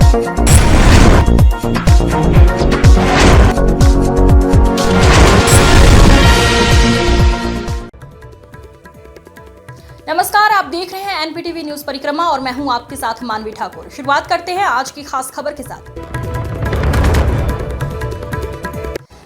नमस्कार, आप देख रहे हैं एनपीटीवी न्यूज परिक्रमा और मैं हूं आपके साथ मानवी ठाकुर। शुरुआत करते हैं आज की खास खबर के साथ।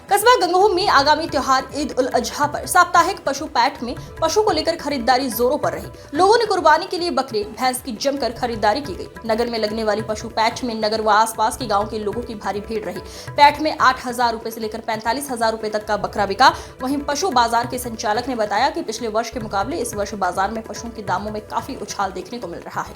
कस्बा गंगोह में आगामी त्योहार ईद उल अजहा पर साप्ताहिक पशु पैठ में पशु को लेकर खरीदारी जोरों पर रही। लोगों ने कुर्बानी के लिए बकरे भैंस की जमकर खरीदारी की गई। नगर में लगने वाली पशु पैठ में नगर व आसपास के गांव के लोगों की भारी भीड़ रही। पैठ में 8,000 रुपए से लेकर 45,000 रुपए तक का बकरा बिका। वहीं पशु बाजार के संचालक ने बताया कि पिछले वर्ष के मुकाबले इस वर्ष बाजार में पशुओं के दामों में काफी उछाल देखने को मिल रहा है।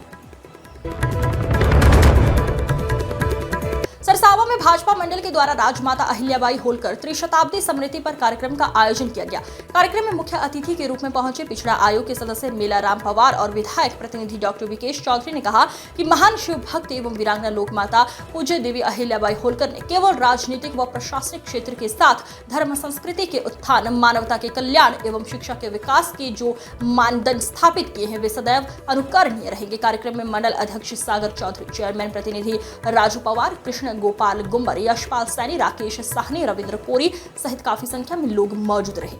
सरसावा में भाजपा मंडल के द्वारा राजमाता अहिल्याबाई होलकर त्रिशताब्दी स्मृति पर कार्यक्रम का आयोजन किया गया। कार्यक्रम में मुख्य अतिथि के रूप में पहुंचे पिछड़ा आयोग के सदस्य मेलाराम पवार और विधायक प्रतिनिधि डॉक्टर विकेश चौधरी ने कहा कि महान शिव भक्त एवं वीरांगना लोक माता पूज्य देवी अहिल्याबाई होलकर ने केवल राजनीतिक व प्रशासनिक क्षेत्र के साथ धर्म संस्कृति के उत्थान, मानवता के कल्याण एवं शिक्षा के विकास के जो मानदंड स्थापित किए हैं वे सदैव अनुकरणीय रहेंगे। कार्यक्रम में मंडल अध्यक्ष सागर चौधरी, चेयरमैन प्रतिनिधि राजू पवार, कृष्ण गोपाल गुम्बर, यशपाल सैनी, राकेश साहनी, रविंद्र कोरी सहित काफी संख्या में लोग मौजूद रहे।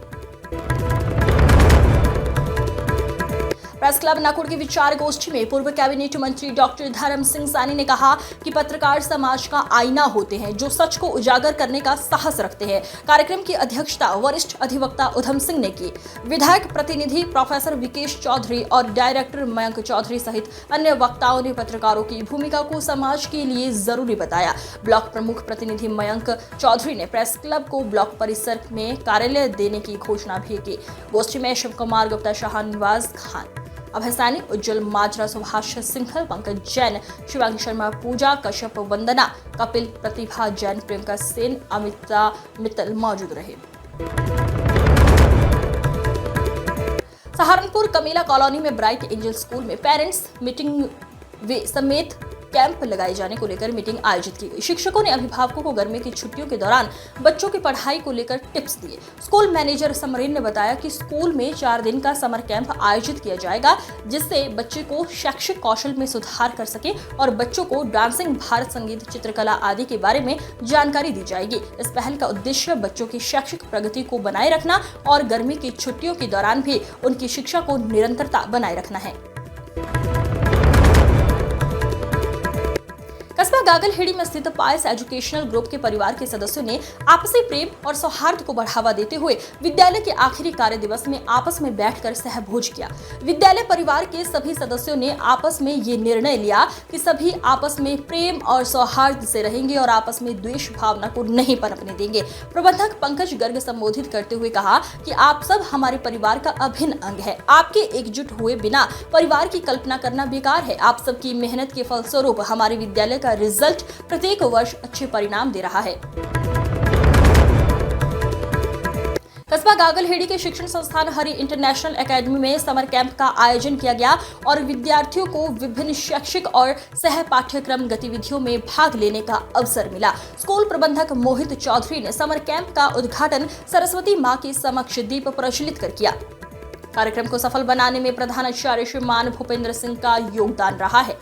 प्रेस क्लब नाकुड़ की विचार गोष्ठी में पूर्व कैबिनेट मंत्री डॉक्टर धर्म सिंह सैनी ने कहा कि पत्रकार समाज का आईना होते हैं जो सच को उजागर करने का साहस रखते हैं। कार्यक्रम की अध्यक्षता वरिष्ठ अधिवक्ता उधम सिंह ने की। विधायक प्रतिनिधि प्रोफेसर विकेश चौधरी और डायरेक्टर मयंक चौधरी सहित अन्य वक्ताओं ने पत्रकारों की भूमिका को समाज के लिए जरूरी बताया। ब्लॉक प्रमुख प्रतिनिधि मयंक चौधरी ने प्रेस क्लब को ब्लॉक परिसर में कार्यालय देने की घोषणा भी की। गोष्ठी में शिव कुमार गुप्ता, शाहनवाज खान, अभय सैनी, उज्जवल माजरा, सुभाष सिंघल, पंकज जैन, शिवांगी शर्मा, पूजा कश्यप, वंदना, कपिल, प्रतिभा जैन, प्रियंका सेन, अमिता मित्तल मौजूद रहे। सहारनपुर कमेला कॉलोनी में ब्राइट एंजल स्कूल में पेरेंट्स मीटिंग वे समेत कैंप लगाए जाने को लेकर मीटिंग आयोजित की गई। शिक्षकों ने अभिभावकों को गर्मी की छुट्टियों के दौरान बच्चों की पढ़ाई को लेकर टिप्स दिए। स्कूल मैनेजर समरीन ने बताया कि स्कूल में 4 दिन का समर कैंप आयोजित किया जाएगा जिससे बच्चे को शैक्षिक कौशल में सुधार कर सके और बच्चों को डांसिंग, भारत संगीत, चित्रकला आदि के बारे में जानकारी दी जाएगी। इस पहल का उद्देश्य बच्चों की शैक्षिक प्रगति को बनाए रखना और गर्मी की छुट्टियों के दौरान भी उनकी शिक्षा को निरंतरता बनाए रखना है। कस्बा गागलहेड़ी में स्थित पायस एजुकेशनल ग्रुप के परिवार के सदस्यों ने आपसी प्रेम और सौहार्द को बढ़ावा देते हुए विद्यालय के आखिरी कार्य दिवस में आपस में बैठकर सहभोज किया। विद्यालय परिवार के सभी सदस्यों ने आपस में ये निर्णय लिया कि सभी आपस में प्रेम और सौहार्द से रहेंगे और आपस में द्वेष भावना को नहीं पनपने देंगे। प्रबंधक पंकज गर्ग संबोधित करते हुए कहा कि आप सब हमारे परिवार का अभिन्न अंग है। आपके एकजुट हुए बिना परिवार की कल्पना करना बेकार है। आप सबकी मेहनत के फलस्वरूप हमारे विद्यालय का रिजल्ट प्रत्येक वर्ष अच्छे परिणाम दे रहा है। कस्बा गागलहेड़ी के शिक्षण संस्थान हरि इंटरनेशनल एकेडमी में समर कैंप का आयोजन किया गया और विद्यार्थियों को विभिन्न शैक्षिक और सह पाठ्यक्रम गतिविधियों में भाग लेने का अवसर मिला। स्कूल प्रबंधक मोहित चौधरी ने समर कैंप का उद्घाटन सरस्वती मां के समक्ष दीप प्रज्वलित कर किया। कार्यक्रम को सफल बनाने में प्रधानाचार्य श्रीमान भूपेंद्र सिंह का योगदान रहा है।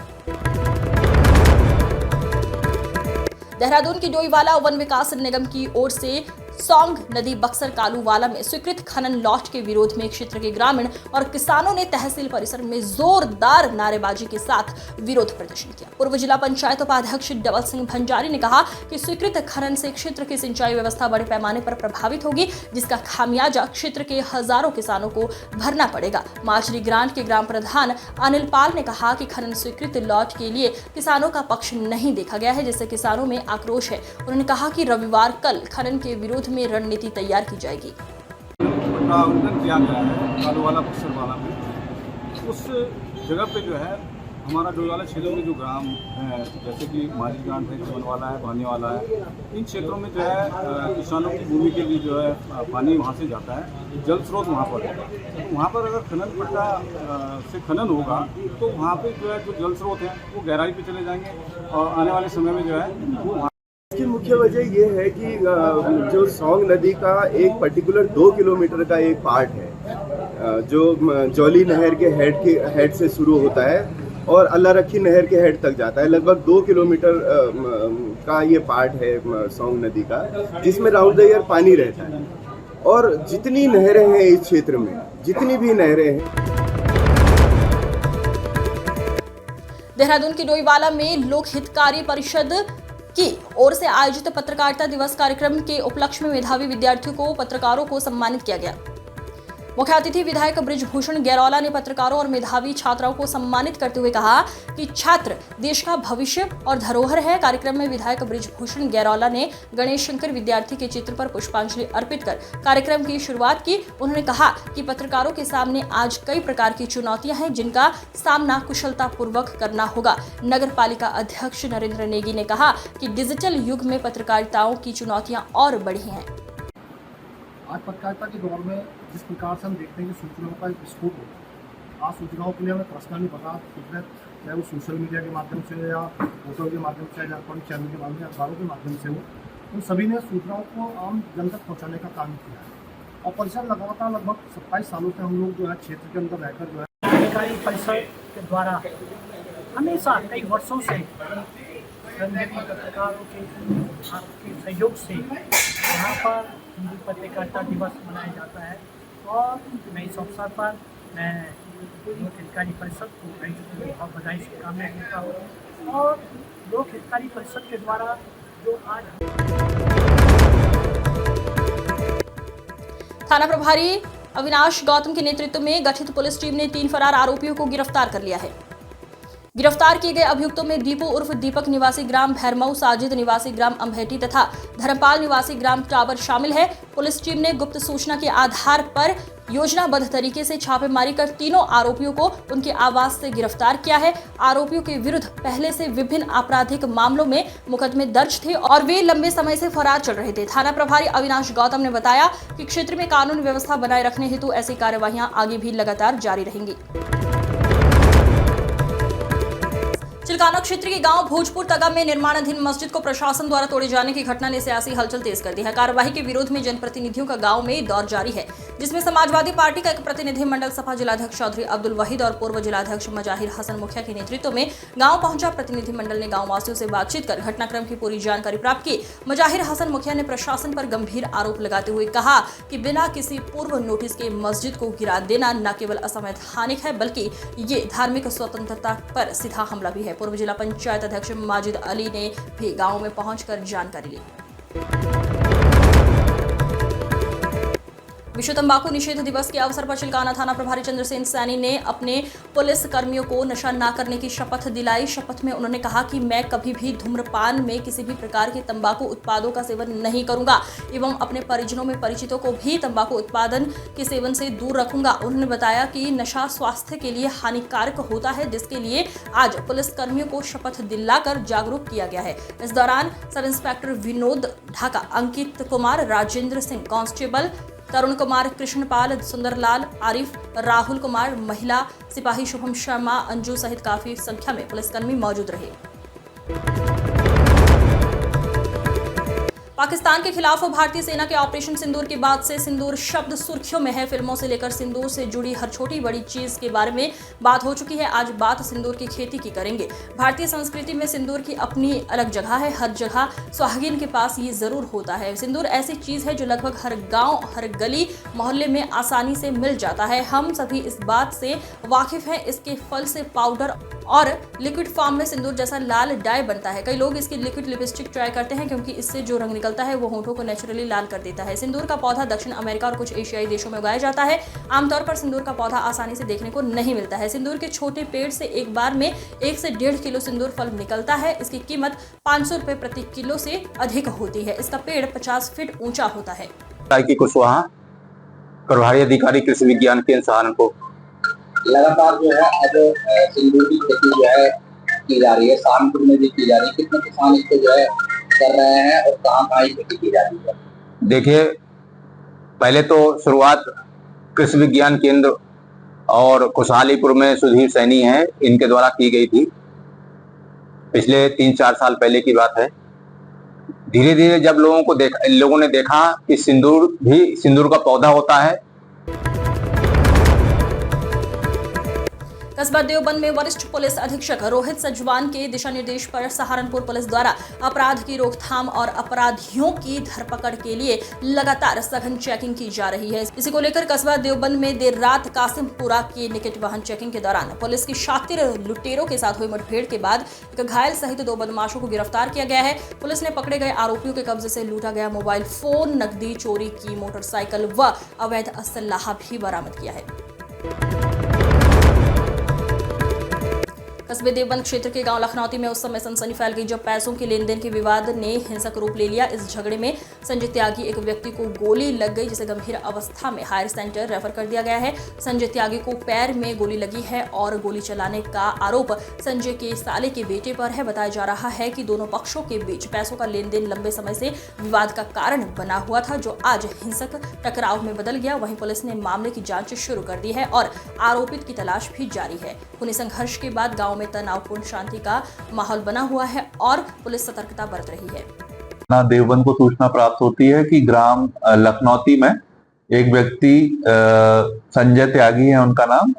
देहरादून की डोईवाला वन विकास निगम की ओर से सौंग नदी बक्सर कालूवाला में स्वीकृत खनन लॉट के विरोध में क्षेत्र के ग्रामीण और किसानों ने तहसील परिसर में जोरदार नारेबाजी के साथ विरोध प्रदर्शन किया। पूर्व जिला पंचायत उपाध्यक्ष डबल सिंह भंडारी ने कहा कि स्वीकृत खनन से क्षेत्र की सिंचाई व्यवस्था बड़े पैमाने पर प्रभावित होगी जिसका खामियाजा क्षेत्र के हजारों किसानों को भरना पड़ेगा। माचरी ग्रांट के ग्राम प्रधान अनिल पाल ने कहा कि खनन स्वीकृत लॉट के लिए किसानों का पक्ष नहीं देखा गया है जिससे किसानों में आक्रोश है। उन्होंने कहा कि रविवार कल खनन के विरोध में रणनीति तैयार की जाएगी। आवेदन किया गया है कालूवाला बक्सरवाला में। उस जगह पे जो है हमारा डोईवाला क्षेत्र में जो ग्राम है जैसे कि मारी ग्राम है, चमनवाला है, भानीवाला है, इन क्षेत्रों में जो है किसानों की भूमि के लिए जो है पानी वहाँ से जाता है, जल स्रोत वहाँ पर है। तो वहाँ पर अगर खनन पट्टा से खनन होगा तो वहाँ पे जो है जो जल स्रोत हैं वो गहराई पे चले जाएंगे और आने वाले समय में जो है वो इसकी मुख्य वजह ये है कि जो सौंग नदी का एक पर्टिकुलर 2 किलोमीटर का एक पार्ट है जो जौली नहर के हेड से शुरू होता है और अल्लाह रखी नहर के हेड तक जाता है। लगभग 2 किलोमीटर का ये पार्ट है सोंग नदी का, जिसमें राउंड द ईयर पानी रहता है। और जितनी नहरें हैं इस क्षेत्र में, जितनी भी नहरें हैं, देहरादून की डोईवाला में लोक हितकारी परिषद की ओर से आयोजित पत्रकारिता दिवस कार्यक्रम के उपलक्ष्य में मेधावी विद्यार्थियों को पत्रकारों को सम्मानित किया गया। मुख्य अतिथि विधायक बृजभूषण गैरौला ने पत्रकारों और मेधावी छात्राओं को सम्मानित करते हुए कहा कि छात्र देश का भविष्य और धरोहर है। कार्यक्रम में विधायक बृजभूषण गैरौला ने गणेश शंकर विद्यार्थी के चित्र पर पुष्पांजलि अर्पित कर कार्यक्रम की शुरुआत की। उन्होंने कहा कि पत्रकारों के सामने आज कई प्रकार की चुनौतियां हैं, जिनका सामना कुशलतापूर्वक करना होगा। नगर पालिका अध्यक्ष नरेंद्र नेगी ने कहा कि डिजिटल युग में पत्रकारिताओं की चुनौतियां और बढ़ी हैं। आज पत्रकारिता के दौर में जिस प्रकार से हम देखते हैं कि सूचनाओं का एक विस्फोट हो, आज सूचनाओं के लिए हमें पर्सनली पता सूचना, चाहे वो सोशल मीडिया के माध्यम से या फोटो के माध्यम से, इलेक्ट्रॉनिक चैनल के माध्यम से, अखबारों के माध्यम से हो, उन सभी ने सूचनाओं को आम जन तक पहुँचाने का काम किया है। और परिषद लगातार लगभग 27 सालों से हम लोग जो है क्षेत्र के अंदर रहकर जो है अधिकारी परिषद के द्वारा हमेशा कई वर्षों से रंजनी पत्रकारों के सहयोग से यहाँ पर हिंदी पत्रकारिता दिवस मनाया जाता है। और मैं इस अवसर पर मैं लोक हितकारी परिषद को बहुत बधाई शुभकामनाएं देता हूँ। और लोक हितकारी परिषद के द्वारा जो आज थाना प्रभारी अविनाश गौतम के नेतृत्व में गठित पुलिस टीम ने 3 फरार आरोपियों को गिरफ्तार कर लिया है। गिरफ्तार किए गए अभियुक्तों में दीपू उर्फ दीपक निवासी ग्राम भैरमऊ, साजिद निवासी ग्राम अम्भेटी तथा धर्मपाल निवासी ग्राम टाबर शामिल है। पुलिस टीम ने गुप्त सूचना के आधार पर योजनाबद्ध तरीके से छापेमारी कर तीनों आरोपियों को उनके आवास से गिरफ्तार किया है। आरोपियों के विरुद्ध पहले से विभिन्न आपराधिक मामलों में मुकदमे दर्ज थे और वे लंबे समय से फरार चल रहे थे। थाना प्रभारी अविनाश गौतम ने बताया कि क्षेत्र में कानून व्यवस्था बनाए रखने हेतु ऐसी कार्यवाहियां आगे भी लगातार जारी रहेंगी। चिलकाना क्षेत्र के गांव भोजपुर तगा में निर्माणाधीन मस्जिद को प्रशासन द्वारा तोड़े जाने की घटना ने सियासी हलचल तेज कर दी है। कार्यवाही के विरोध में जनप्रतिनिधियों का गांव में दौर जारी है, जिसमें समाजवादी पार्टी का एक प्रतिनिधि मंडल सपा जिलाध्यक्ष चौधरी अब्दुल वहीद और पूर्व जिलाध्यक्ष मजाहिर हसन मुखिया के नेतृत्व में गांव पहुंचा। प्रतिनिधि मंडल ने गांव वासियों से बातचीत कर घटनाक्रम की पूरी जानकारी प्राप्त की। मजाहिर हसन मुखिया ने प्रशासन पर गंभीर आरोप लगाते हुए कहा कि बिना किसी पूर्व नोटिस के मस्जिद को गिरा देना न केवल असंवैधानिक है, बल्कि ये धार्मिक स्वतंत्रता पर सीधा हमला भी है। पूर्व जिला पंचायत अध्यक्ष माजिद अली ने भी गांव में पहुंचकर जानकारी ली। विश्व तंबाकू निषेध दिवस के अवसर पर चिलकाना थाना प्रभारी चंद्रसेन सैनी ने अपने पुलिस कर्मियों को नशा न करने की शपथ दिलाई। शपथ में उन्होंने कहा कि मैं कभी भी धूम्रपान में किसी भी प्रकार के तंबाकू उत्पादों का सेवन नहीं करूंगा एवं अपने परिजनों में परिचितों को भी तंबाकू उत्पादन के सेवन से दूर रखूंगा। उन्होंने बताया कि नशा स्वास्थ्य के लिए हानिकारक होता है, जिसके लिए आज पुलिस कर्मियों को शपथ दिलाकर जागरूक किया गया है। इस दौरान sub inspector Vinod Dhaka, Ankit Kumar, Rajendra Singh, constable तरुण कुमार, कृष्णपाल, सुंदरलाल, आरिफ, राहुल कुमार, महिला सिपाही शुभम शर्मा, अंजू सहित काफी संख्या में पुलिसकर्मी मौजूद रहे। पाकिस्तान के खिलाफ भारतीय सेना के ऑपरेशन सिंदूर के बाद से सिंदूर शब्द सुर्खियों में है। फिल्मों से लेकर सिंदूर से जुड़ी हर छोटी बड़ी चीज के बारे में बात हो चुकी है। आज बात सिंदूर की खेती की करेंगे। भारतीय संस्कृति में सिंदूर की अपनी अलग जगह है। हर जगह सुहागिन के पास ये जरूर होता है। सिंदूर ऐसी चीज है जो लगभग हर गांव, हर गली मोहल्ले में आसानी से मिल जाता है। हम सभी इस बात से वाकिफ हैं। इसके फल से पाउडर और लिक्विड फॉर्म में सिंदूर जैसा लाल डाई बनता है। कई लोग इसकी लिक्विड लिपस्टिक ट्राई करते हैं, क्योंकि इससे जो रंग निकलता है वो होंठों को नेचुरली लाल कर देता है। सिंदूर का पौधा दक्षिण अमेरिका और कुछ एशियाई देशों में उगाया जाता है। आमतौर पर सिंदूर का पौधा आसानी से देखने को नहीं मिलता है। सिंदूर के छोटे पेड़ से एक बार में 1 से 1.5 किलो सिंदूर फल निकलता है। इसकी कीमत 500 रुपए प्रति किलो से अधिक होती है। इसका पेड़ 50 फीट ऊंचा होता है। कुशवाहा, प्रभारी अधिकारी कृषि विज्ञान केंद्र सहारनपुर। लगातार जो है अब सिंदूर की खेती जो है की जा रही है, सहारनपुर में भी की जा रही है। कितने किसान इसको जो है कर रहे हैं और कहाँ खेती की जा रही है? देखिए, पहले तो शुरुआत कृषि विज्ञान केंद्र और खुशहालीपुर में सुधीर सैनी है, इनके द्वारा की गई थी। पिछले 3-4 साल पहले की बात है। धीरे धीरे जब लोगों ने देखा कि सिंदूर का पौधा होता है। कस्बा देवबंद में वरिष्ठ पुलिस अधीक्षक रोहित सजवान के दिशा निर्देश पर सहारनपुर पुलिस द्वारा अपराध की रोकथाम और अपराधियों की धरपकड़ के लिए लगातार सघन चेकिंग की जा रही है। इसी को लेकर कस्बा देवबंद में देर रात कासिमपुरा के निकट वाहन चेकिंग के दौरान पुलिस की शातिर लुटेरों के साथ हुई मुठभेड़ के बाद एक घायल सहित 2 बदमाशों को गिरफ्तार किया गया है। पुलिस ने पकड़े गए आरोपियों के कब्जे से लूटा गया मोबाइल फोन, नकदी, चोरी की मोटरसाइकिल व अवैध असलाह भी बरामद किया है। कस्बे देवबंद क्षेत्र के गांव लखनौती में उस समय सनसनी फैल गई जब पैसों के लेन देन के विवाद ने हिंसक रूप ले लिया। इस झगड़े में संजय त्यागी एक व्यक्ति को गोली लग गई, जिसे गंभीर अवस्था में हायर सेंटर रेफर कर दिया गया है। संजय त्यागी को पैर में गोली लगी है और गोली चलाने का आरोप संजय के साले के बेटे पर है। बताया जा रहा है कि दोनों पक्षों के बीच पैसों का लेन देन लंबे समय से विवाद का कारण बना हुआ था, जो आज हिंसक टकराव में बदल गया। वहीं पुलिस ने मामले की जांच शुरू कर दी है और आरोपित की तलाश भी जारी है। खूनी संघर्ष के बाद गांव में तनावपूर्ण शांति का माहौल बना हुआ है और पुलिस सतर्कता बरत रही है। देवबंद को सूचना प्राप्त होती है कि ग्राम लखनौती में एक व्यक्ति संजय त्यागी है उनका नाम,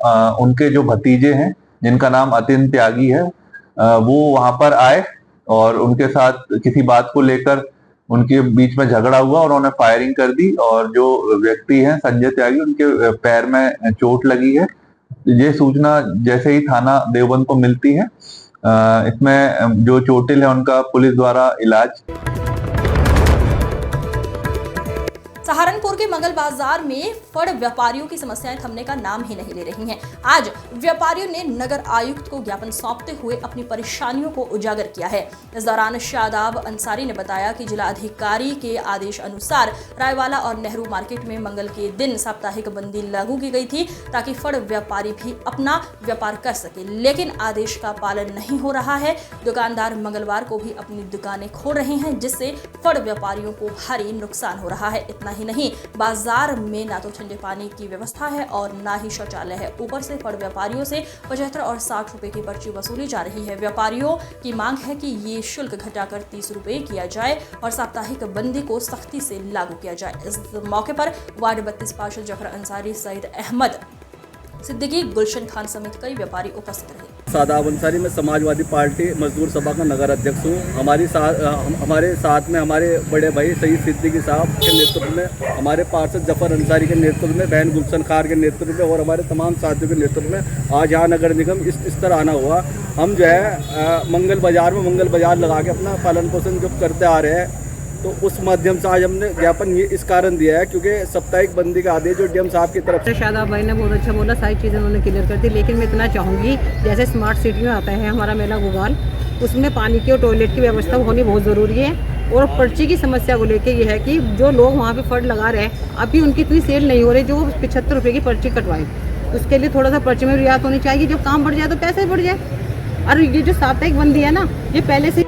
उनके जो भतीजे हैं जिनका नाम अतिन त्यागी है, वो वहां पर आए और उनके साथ किसी बात को लेकर उनके बीच में झगड़ा हुआ और उन्होंने फायरिंग कर दी और जो व्यक्ति हैं संजय त्यागी, उनके पैर में चोट लगी है। ये सूचना जैसे ही थाना देवबंद को मिलती है, इसमें जो चोटिल है उनका पुलिस द्वारा इलाज। सहारनपुर के मंगल बाजार में फड़ व्यापारियों की समस्याएं थमने का नाम ही नहीं ले रही हैं। आज व्यापारियों ने नगर आयुक्त को ज्ञापन सौंपते हुए अपनी परेशानियों को उजागर किया है। इस दौरान शादाब अंसारी ने बताया कि जिला अधिकारी के आदेश अनुसार रायवाला और नेहरू मार्केट में मंगल के दिन साप्ताहिक बंदी लागू की गई थी ताकि फड़ व्यापारी भी अपना व्यापार कर सके, लेकिन आदेश का पालन नहीं हो रहा है। दुकानदार मंगलवार को भी अपनी दुकानें खोल रहे हैं, जिससे फड़ व्यापारियों को भारी नुकसान हो रहा है। इतना ही नहीं, बाजार में ना तो ठंडे पानी की व्यवस्था है और ना ही शौचालय है। ऊपर से फड़ व्यापारियों से 75 और 60 रुपए की पर्ची वसूली जा रही है। व्यापारियों की मांग है कि ये शुल्क घटाकर 30 रुपए किया जाए और साप्ताहिक बंदी को सख्ती से लागू किया जाए। इस मौके पर वार्ड 32 पार्षद जफर अंसारी, सईद अहमद सिद्दीकी, गुलशन खान समेत कई व्यापारी उपस्थित रहे। शादाब अंसारी, मैं समाजवादी पार्टी मजदूर सभा का नगर अध्यक्ष हूँ। हमारे साथ में हमारे बड़े भाई सईद सिद्दीकी साहब के नेतृत्व में, हमारे पार्षद जफर अंसारी के नेतृत्व में, बहन गुलशन खान के नेतृत्व में और हमारे तमाम साथियों के नेतृत्व में आज यहाँ नगर निगम इस तरह आना हुआ। हम जो है मंगल बाजार लगा के अपना पालन पोषण जो करते आ रहे हैं, तो उस माध्यम से आज हमने ज्ञापन ये इस कारण दिया है क्योंकि साप्ताहिक बंदी का आदेश जो डीएम साहब की तरफ से। शादाब भाई ने बहुत अच्छा बोला, सारी चीज़ें उन्होंने क्लियर कर दी, लेकिन मैं इतना चाहूँगी जैसे स्मार्ट सिटी में आता है हमारा मेला गोपाल, उसमें पानी की और टॉयलेट की व्यवस्था होनी बहुत ज़रूरी है। और पर्ची की समस्या को लेकर ये है कि जो लोग वहाँ पे फंड लगा रहे हैं अभी उनकी इतनी सेल नहीं हो रही जो 75 रुपये की पर्ची कटवाएं। उसके लिए थोड़ा सा पर्ची में रियायत होनी चाहिए। जब काम बढ़ जाए तो पैसे बढ़ जाए। और ये जो साप्ताहिक बंदी है ना, ये पहले से।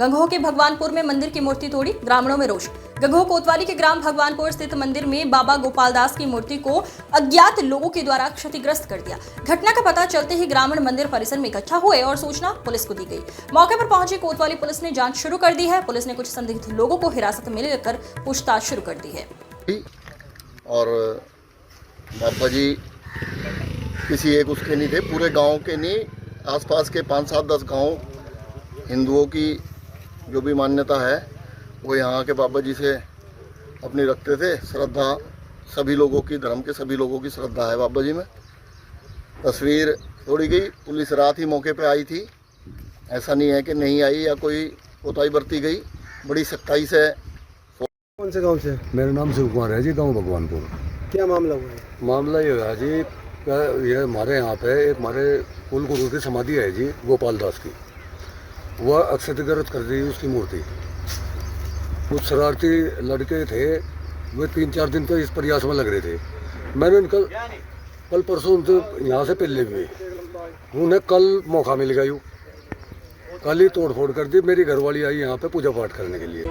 गंगोह के भगवानपुर में मंदिर की मूर्ति तोड़ी, ग्रामीणों में रोष। गंगोह कोतवाली के ग्राम भगवानपुर स्थित मंदिर में बाबा गोपाल दास की मूर्ति को अज्ञात लोगों के द्वारा क्षतिग्रस्त कर दिया। घटना का पता चलते ही ग्रामीण मंदिर परिसर में इकट्ठा हुए और सूचना पुलिस को दी गई। मौके पर पहुंची कोतवाली पुलिस ने जांच शुरू कर दी है। पुलिस ने कुछ संदिग्ध लोगों को हिरासत में लेकर पूछताछ शुरू कर दी है। और बाबा जी किसी एक उसके नहीं थे, पूरे गाँव के नहीं, आसपास के 5-7-10 गाँव हिंदुओं की जो भी मान्यता है वो यहाँ के बाबा जी से अपनी रखते थे श्रद्धा। सभी लोगों की, धर्म के सभी लोगों की श्रद्धा है बाबा जी में। तस्वीर तोड़ी गई। पुलिस रात ही मौके पे आई थी, ऐसा नहीं है कि नहीं आई या कोई कोताही बरती गई, बड़ी सख्ताई से। कौन से गांव से? मेरा नाम शिव कुमार है जी, गांव भगवानपुर। क्या मामला हुआ है? मामला ये है जी, ये हमारे यहाँ पे एक हमारे कुल गुरु की समाधि है जी गोपाल दास की, वह अक्षतिग्रस्त कर दी उसकी मूर्ति। कुछ शरारती लड़के थे, वे 3-4 दिन तो इस प्रयास में लग रहे थे। मैंने उनका कल परसों उनसे यहाँ से पहले हुए, उन्हें कल मौका मिल गया, कल ही तोड़फोड़ कर दी। मेरी घरवाली आई यहाँ पे पूजा पाठ करने के लिए।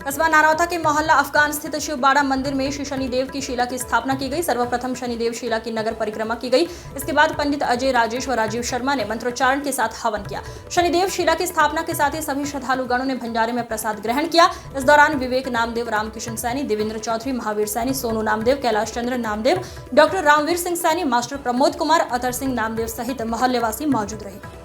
कस्बा नारौथा के मोहल्ला अफगान स्थित शिव बाड़ा मंदिर में श्री शनिदेव की शिला की स्थापना की गई। सर्वप्रथम शनिदेव शिला की नगर परिक्रमा की गई। इसके बाद पंडित अजय राजेश व राजीव शर्मा ने मंत्रोच्चारण के साथ हवन किया। शनिदेव शिला की स्थापना के साथ ही सभी श्रद्धालुगणों ने भंडारे में प्रसाद ग्रहण किया। इस दौरान विवेक नामदेव, रामकिशन सैनी, देवेंद्र चौधरी, महावीर सैनी, सोनू नामदेव, कैलाश चंद्र नामदेव, डॉक्टर रामवीर सिंह सैनी, मास्टर प्रमोद कुमार, अतर सिंह नामदेव सहित मोहल्लेवासी मौजूद रहे।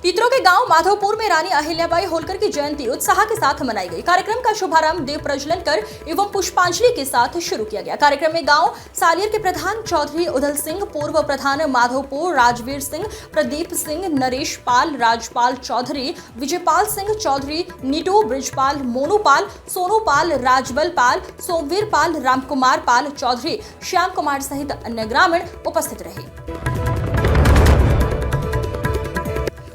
तीतरो के गांव माधोपुर में रानी अहिल्याबाई होलकर की जयंती उत्साह के साथ मनाई गई। कार्यक्रम का शुभारंभ देव प्रज्वलन कर एवं पुष्पांजलि के साथ शुरू किया गया। कार्यक्रम में गांव सालियर के प्रधान चौधरी उदल सिंह, पूर्व प्रधान माधोपुर राजवीर सिंह, प्रदीप सिंह, नरेश पाल, राजपाल चौधरी, विजयपाल सिंह चौधरी, नीटू, ब्रिजपाल, मोनू पाल, सोनू पाल, राजबल पाल, सोमवीर पाल, रामकुमार पाल चौधरी, श्याम कुमार सहित अन्य ग्रामीण उपस्थित रहे।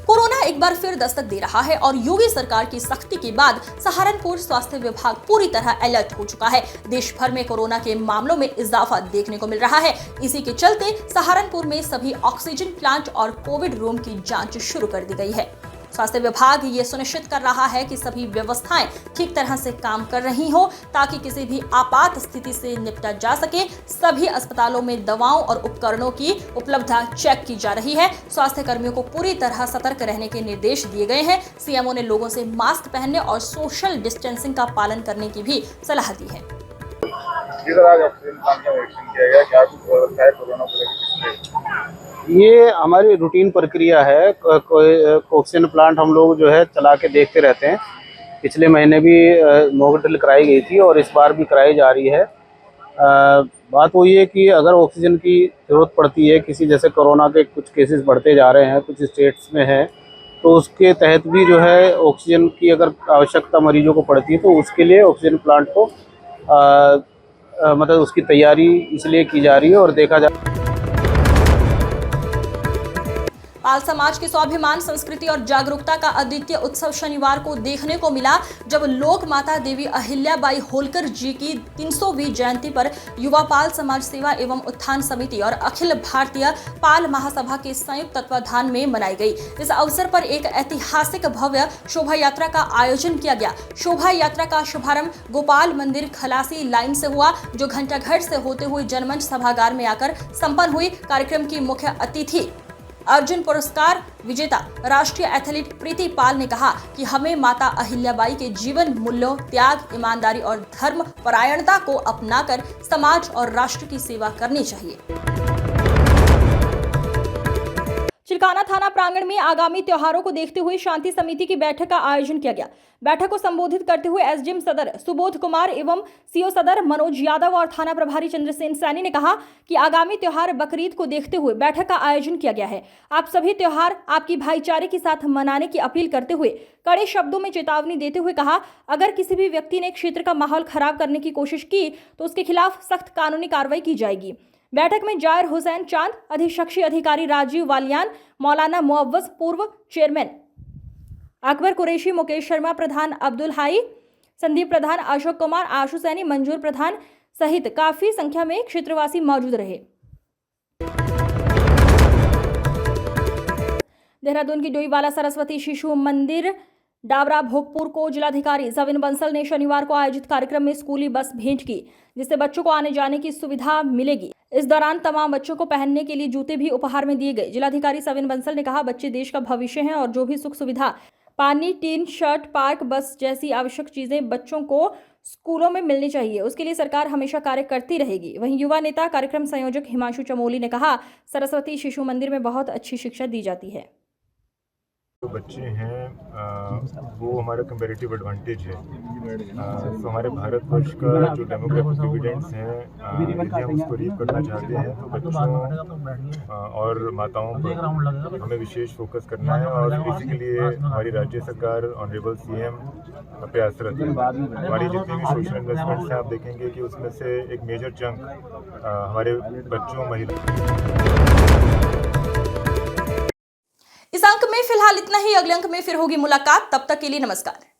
कोरोना एक बार फिर दस्तक दे रहा है और योगी सरकार की सख्ती के बाद सहारनपुर स्वास्थ्य विभाग पूरी तरह अलर्ट हो चुका है। देश भर में कोरोना के मामलों में इजाफा देखने को मिल रहा है। इसी के चलते सहारनपुर में सभी ऑक्सीजन प्लांट और कोविड रूम की जांच शुरू कर दी गई है। स्वास्थ्य विभाग ये सुनिश्चित कर रहा है कि सभी व्यवस्थाएं ठीक तरह से काम कर रही हो ताकि किसी भी आपात स्थिति से निपटा जा सके। सभी अस्पतालों में दवाओं और उपकरणों की उपलब्धता चेक की जा रही है। स्वास्थ्य कर्मियों को पूरी तरह सतर्क रहने के निर्देश दिए गए हैं। सीएमओ ने लोगों से मास्क पहनने और सोशल डिस्टेंसिंग का पालन करने की भी सलाह दी है। ये हमारी रूटीन प्रक्रिया है। कोई ऑक्सीजन प्लांट हम लोग जो है चला के देखते रहते हैं। पिछले महीने भी मॉक ड्रिल कराई गई थी और इस बार भी कराई जा रही है। बात वही है कि अगर ऑक्सीजन की ज़रूरत पड़ती है, किसी जैसे कोरोना के कुछ केसेस बढ़ते जा रहे हैं, कुछ स्टेट्स में है, तो उसके तहत भी जो है ऑक्सीजन की अगर आवश्यकता मरीजों को पड़ती है तो उसके लिए ऑक्सीजन प्लांट को मतलब उसकी तैयारी इसलिए की जा रही है और देखा जा पाल समाज के स्वाभिमान, संस्कृति और जागरूकता का अद्वितीय उत्सव शनिवार को देखने को मिला, जब लोक माता देवी अहिल्याबाई होलकर जी की 300वीं जयंती पर युवा पाल समाज सेवा एवं उत्थान समिति और अखिल भारतीय पाल महासभा के संयुक्त तत्वाधान में मनाई गई। इस अवसर पर एक ऐतिहासिक भव्य शोभा यात्रा का आयोजन किया गया। शोभा यात्रा का शुभारंभ गोपाल मंदिर खलासी लाइन से हुआ, जो घंटाघर से होते हुए जनमंच सभागार में आकर संपन्न हुई। कार्यक्रम की मुख्य अतिथि अर्जुन पुरस्कार विजेता राष्ट्रीय एथलीट प्रीति पाल ने कहा कि हमें माता अहिल्याबाई के जीवन मूल्यों, त्याग, ईमानदारी और धर्म परायणता को अपनाकर समाज और राष्ट्र की सेवा करनी चाहिए। चिलकाना थाना प्रांगण में आगामी त्योहारों को देखते हुए शांति समिति की बैठक का आयोजन किया गया। बैठक को संबोधित करते हुए एसडीएम सदर सुबोध कुमार एवं सीओ सदर मनोज यादव और थाना प्रभारी चंद्रसेन सैनी ने कहा कि आगामी त्योहार बकरीद को देखते हुए बैठक का आयोजन किया गया है। आप सभी त्योहार आपकी भाईचारे के साथ मनाने की अपील करते हुए कड़े शब्दों में चेतावनी देते हुए कहा, अगर किसी भी व्यक्ति ने क्षेत्र का माहौल खराब करने की कोशिश की तो उसके खिलाफ सख्त कानूनी कार्रवाई की जाएगी। बैठक में जायर हुसैन चांद, अधिशक्षी अधिकारी राजीव वालियान, मौलाना मुअव्वज, पूर्व चेयरमैन अकबर कुरैशी, मुकेश शर्मा प्रधान, अब्दुल हाई, संदीप प्रधान, अशोक कुमार, आशु सैनी, मंजूर प्रधान सहित काफी संख्या में क्षेत्रवासी मौजूद रहे। देहरादून की डोईवाला सरस्वती शिशु मंदिर डाबरा भोगपुर को जिलाधिकारी सविन बंसल ने शनिवार को आयोजित कार्यक्रम में स्कूली बस भेंट की, जिससे बच्चों को आने जाने की सुविधा मिलेगी। इस दौरान तमाम बच्चों को पहनने के लिए जूते भी उपहार में दिए गए। जिलाधिकारी सविन बंसल ने कहा, बच्चे देश का भविष्य हैं और जो भी सुख सुविधा, पानी, टीन, शर्ट, पार्क, बस जैसी आवश्यक चीजें बच्चों को स्कूलों में मिलनी चाहिए, उसके लिए सरकार हमेशा कार्य करती रहेगी। वहीं युवा नेता कार्यक्रम संयोजक हिमांशु चमोली ने कहा, सरस्वती शिशु मंदिर में बहुत अच्छी शिक्षा दी जाती है। जो बच्चे हैं वो हमारा कंपैरेटिव एडवांटेज है। तो हमारे भारतवर्ष का जो डेमोग्राफिक डिविडेंड्स हैं, यदि हम उसको रीव करना चाहते हैं तो बच्चों और माताओं पर हमें विशेष फोकस करना है और इसी के लिए हमारी राज्य सरकार, ऑनरेबल सीएम प्रयासरत है। हमारी जितनी भी सोशल इन्वेस्टमेंट्स हैं, आप देखेंगे कि उसमें से एक मेजर चंक हमारे बच्चों, महिला। इस अंक में फिलहाल इतना ही। अगले अंक में फिर होगी मुलाकात। तब तक के लिए नमस्कार।